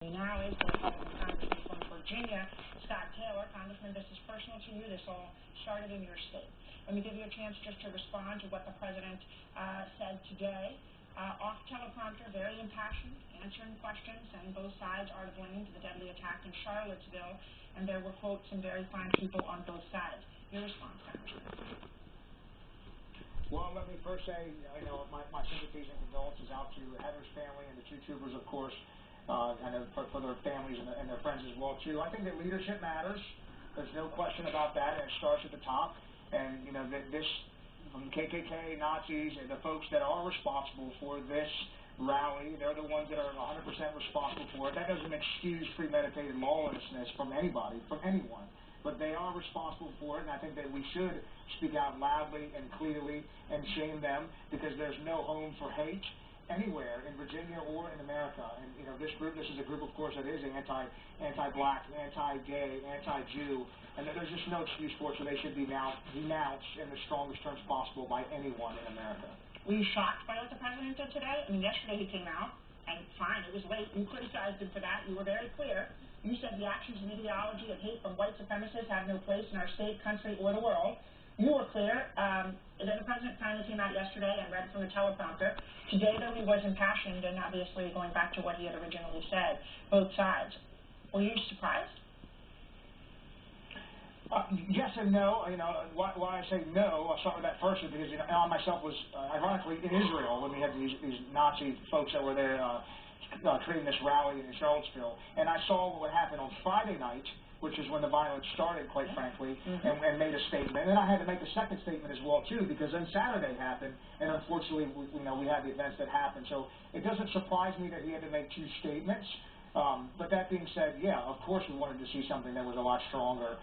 Now is the Republican Congressman from Virginia, Scott Taylor. Congressman, this is personal to you. This all started in your state. Let me give you a chance just to respond to what the president said today. Off teleprompter, very impassioned, answering questions, saying both sides are to blame for the deadly attack in Charlottesville, and there were, quote, some very fine people on both sides. Your response, Congressman. Well, let me first say, my sympathies and condolences out to Heather's family and the two troopers, of course, and for their families and their friends as well, too. I think that leadership matters. There's no question about that, and it starts at the top. And, this, from KKK, Nazis, and the folks that are responsible for this rally, they're the ones that are 100% responsible for it. That doesn't excuse premeditated lawlessness from anybody, from anyone. But they are responsible for it, and I think that we should speak out loudly and clearly and shame them, because there's no home for hate anywhere in Virginia or in America. And this is a group, of course, that is anti-black, anti-gay, anti-Jew, and there's just no excuse for it, so they should be denounced in the strongest terms possible by anyone in America. Were you shocked by what the president did today? I mean, yesterday he came out, and fine, it was late. You criticized him for that. You were very clear. You said the actions and ideology of hate from white supremacists have no place in our state, country, or the world. You were clear. Then the president finally came out yesterday and read from the teleprompter. Today, though, he was impassioned, and obviously going back to what he had originally said, both sides. Were you surprised? Yes and no. Why I say no, I'll start with that first, because I myself was, ironically, in Israel when we had these Nazi folks that were there creating this rally in Charlottesville. And I saw what happened on Friday night, which is when the violence started, quite frankly, and made a statement. And then I had to make a second statement as well, too, because then Saturday happened, and unfortunately, we had the events that happened. So it doesn't surprise me that he had to make two statements. But that being said, yeah, of course we wanted to see something that was a lot stronger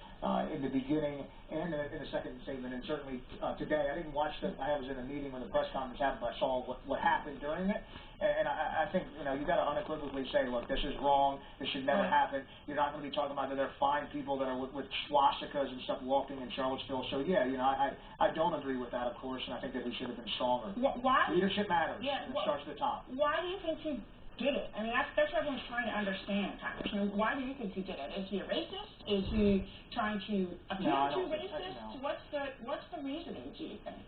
in the beginning and in the second statement, and certainly today. I didn't watch I was in a meeting when the press conference happened, but I saw what happened during it. And I think, you've got to unequivocally say, look, this is wrong, this should never happen. You're not going to be talking about that there are fine people that are with swastikas and stuff walking in Charlottesville. So, yeah, I don't agree with that, of course, and I think that we should have been stronger. Why? Leadership matters, and it starts at the top. Why do you think he did it? I mean, that's what everyone's trying to understand, Congressman. Why do you think he did it? Is he a racist? Is he trying to appeal to racists? What's the reasoning, do you think?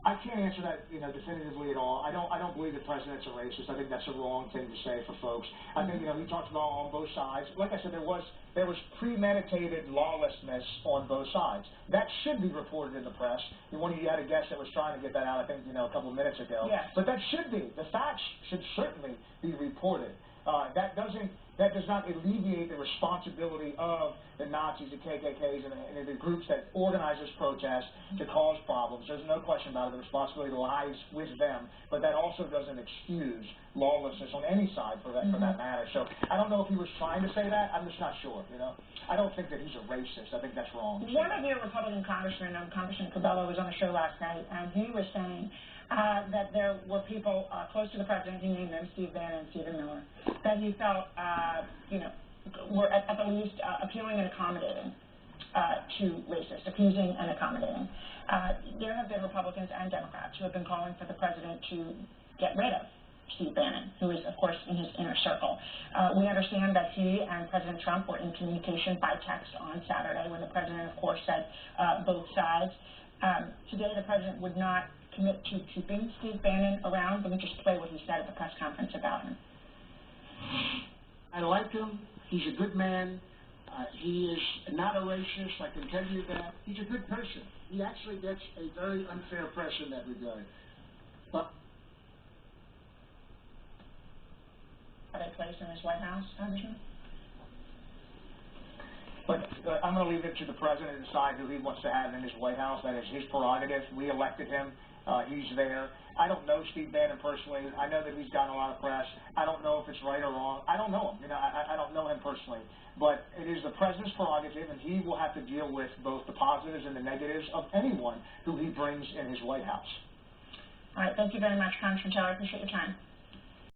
I can't answer that, definitively at all. I don't believe the president's a racist. I think that's a wrong thing to say for folks. I think, he talked about on both sides. Like I said, there was premeditated lawlessness on both sides. That should be reported in the press. One of you had a guest that was trying to get that out, I think, a couple of minutes ago. Yes. But that should be. The facts should certainly be reported. That does not alleviate the responsibility of the Nazis, the KKKs, and the groups that organize this protest to cause problems. There's no question about it. The responsibility lies with them. But that also doesn't excuse lawlessness on any side for that matter. So I don't know if he was trying to say that. I'm just not sure. I don't think that he's a racist. I think that's wrong. One of your Republican congressmen, Congressman Cabello, was on the show last night, and he was saying that there were people close to the president, he named them, Steve Bannon and Stephen Miller, that he felt, were at the least appealing and accommodating to racists, appeasing and accommodating. There have been Republicans and Democrats who have been calling for the president to get rid of Steve Bannon, who is, of course, in his inner circle. We understand that he and President Trump were in communication by text on Saturday when the president, of course, said both sides. Today, the president would not commit to keeping Steve Bannon around. Let me just play what he said at the press conference about him. I like him. He's a good man. He is not a racist, I can tell you that. He's a good person. He actually gets a very unfair press in that regard. But Are they placed in his White House, Congressman? But I'm going to leave it to the president to decide who he wants to have in his White House. That is his prerogative. We elected him. He's there. I don't know Steve Bannon personally. I know that he's gotten a lot of press. I don't know if it's right or wrong. I don't know him. I don't know him personally. But it is the president's prerogative, and he will have to deal with both the positives and the negatives of anyone who he brings in his White House. All right. Thank you very much, Congressman Taylor. I appreciate your time.